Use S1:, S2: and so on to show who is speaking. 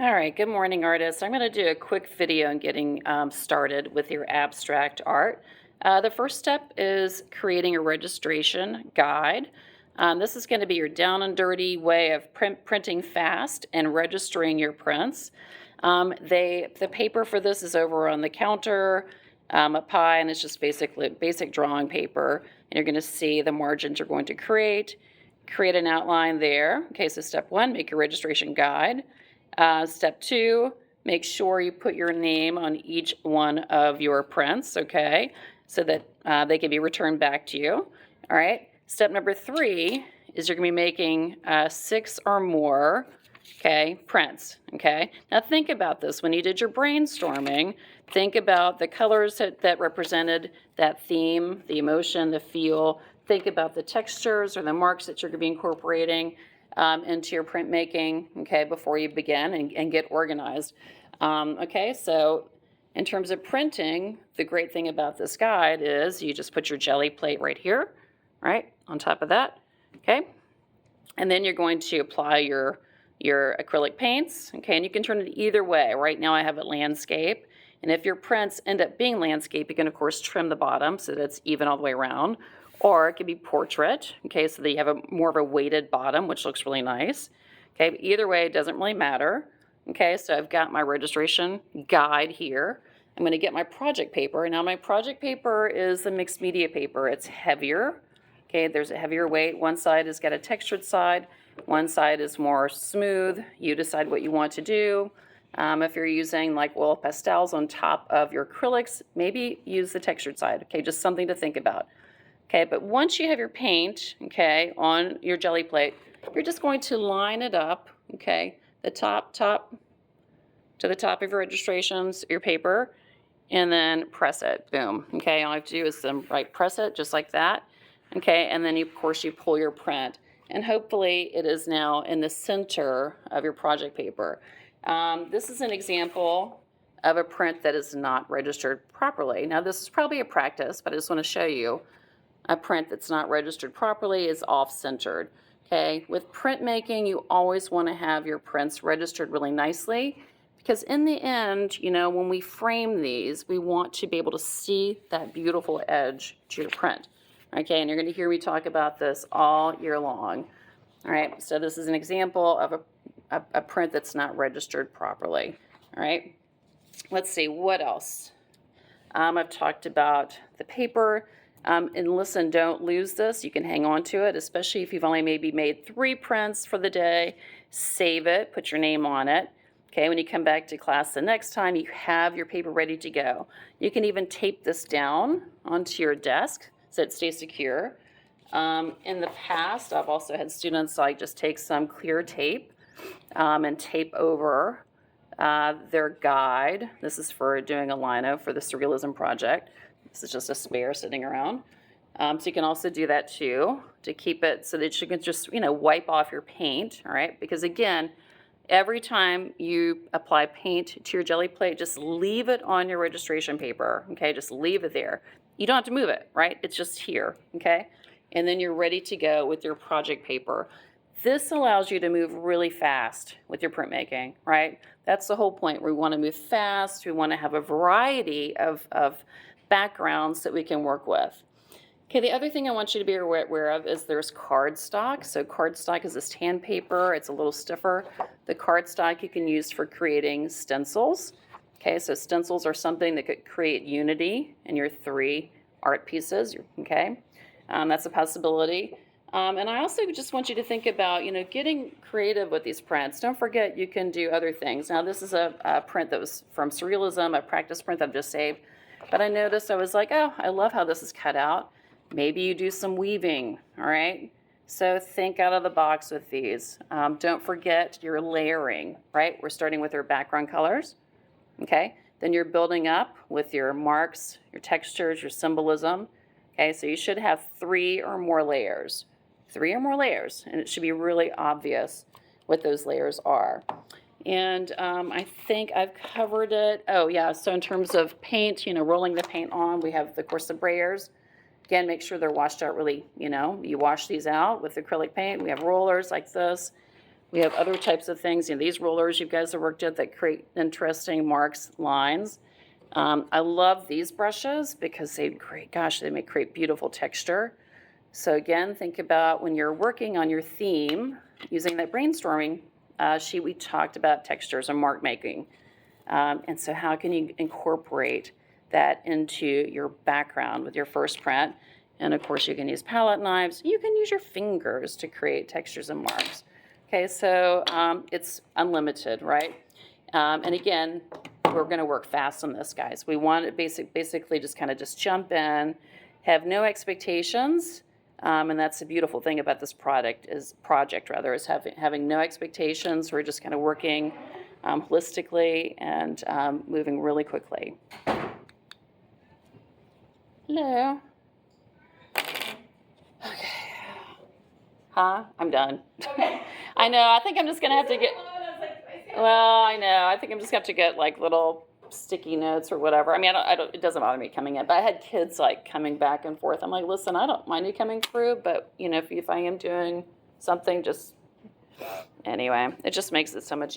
S1: All right, good morning, artists. I'm going to do a quick video on getting started with your abstract art. The first step is creating a registration guide. This is going to be your down and dirty way of printing fast and registering your prints. The paper for this is over on the counter up high, and it's just basic drawing paper. And you're going to see the margins you're going to create an outline there. Okay, so step one, make your registration guide. Step two, make sure you put your name on each one of your prints, okay, so that they can be returned back to you. All right. Step number three is you're going to be making 6 or more, okay, prints, okay. Now think about this. When you did your brainstorming, think about the colors that represented that theme, the emotion, the feel. Think about the textures or the marks that you're going to be incorporating into your printmaking, okay, before you begin and get organized. Okay, so in terms of printing, the great thing about this guide is you just put your jelly plate right here, right, on top of that, okay? And then you're going to apply your acrylic paints, okay, and you can turn it either way. Right now I have it landscape, and if your prints end up being landscape, you can, of course, trim the bottom so that it's even all the way around. Or it could be portrait, okay, so that you have more of a weighted bottom, which looks really nice. Okay, but either way, it doesn't really matter. Okay, so I've got my registration guide here. I'm going to get my project paper. Now my project paper is a mixed media paper. It's heavier. Okay, there's a heavier weight. One side has got a textured side. One side is more smooth. You decide what you want to do. If you're using like oil pastels on top of your acrylics, maybe use the textured side. Okay, just something to think about. Okay, but once you have your paint, okay, on your jelly plate, you're just going to line it up, okay, the top to the top of your registrations, your paper, and then press it, boom, okay. All I have to do is press it just like that, okay, and then of course you pull your print, and hopefully it is now in the center of your project paper. This is an example of a print that is not registered properly. Now this is probably a practice, but I just want to show you. A print that's not registered properly is off-centered. Okay, with printmaking, you always want to have your prints registered really nicely, because in the end, you know, when we frame these, we want to be able to see that beautiful edge to your print. Okay, and you're going to hear me talk about this all year long. All right, so this is an example of a print that's not registered properly. All right, let's see, what else? I've talked about the paper. And listen, don't lose this. You can hang on to it, especially if you've only maybe made 3 prints for the day. Save it, put your name on it. Okay, when you come back to class the next time, you have your paper ready to go. You can even tape this down onto your desk so it stays secure. In the past, I've also had students like just take some clear tape and tape over their guide. This is for doing a lino for the Surrealism project. This is just a spare sitting around. So you can also do that too, to keep it so that you can just, you know, wipe off your paint, all right? Because again, every time you apply paint to your jelly plate, just leave it on your registration paper, okay? Just leave it there. You don't have to move it, right? It's just here, okay? And then you're ready to go with your project paper. This allows you to move really fast with your printmaking, right? That's the whole point. We want to move fast. We want to have a variety of backgrounds that we can work with. Okay, the other thing I want you to be aware of is there's cardstock. So cardstock is this tan paper. It's a little stiffer. The cardstock you can use for creating stencils. Okay, so stencils are something that could create unity in your 3 art pieces, okay? That's a possibility. And I also just want you to think about, you know, getting creative with these prints. Don't forget you can do other things. Now this is a print that was from Surrealism, a practice print that I've just saved. But I noticed, I was like, oh, I love how this is cut out. Maybe you do some weaving, all right? So think out of the box with these. Don't forget your layering, right? We're starting with our background colors, okay? Then you're building up with your marks, your textures, your symbolism, okay? So you should have 3 or more layers. 3 or more layers, and it should be really obvious what those layers are. And I think I've covered it. Oh yeah, so in terms of paint, you know, rolling the paint on, we have, of course, the brayers. Again, make sure they're washed out really, you know, you wash these out with acrylic paint. We have rollers like this. We have other types of things. These rollers you guys have worked at that create interesting marks, lines. I love these brushes because they create beautiful texture. So again, think about when you're working on your theme, using that brainstorming sheet, we talked about textures and mark making. And so how can you incorporate that into your background with your first print? And of course, you can use palette knives. You can use your fingers to create textures and marks. Okay, so it's unlimited, right? And again, we're going to work fast on this, guys. We want to basically just kind of just jump in, have no expectations, and that's the beautiful thing about this project is having no expectations. We're just kind of working holistically and moving really quickly. Hello. Okay. Huh? I'm done.
S2: Okay.
S1: I know. I think I'm just going to have to get... Well, I know. I think I'm just going to have to get like little sticky notes or whatever. I mean, it doesn't bother me coming in, but I had kids like coming back and forth. I'm like, listen, I don't mind you coming through, but if I am doing something, just anyway, it just makes it so much easier.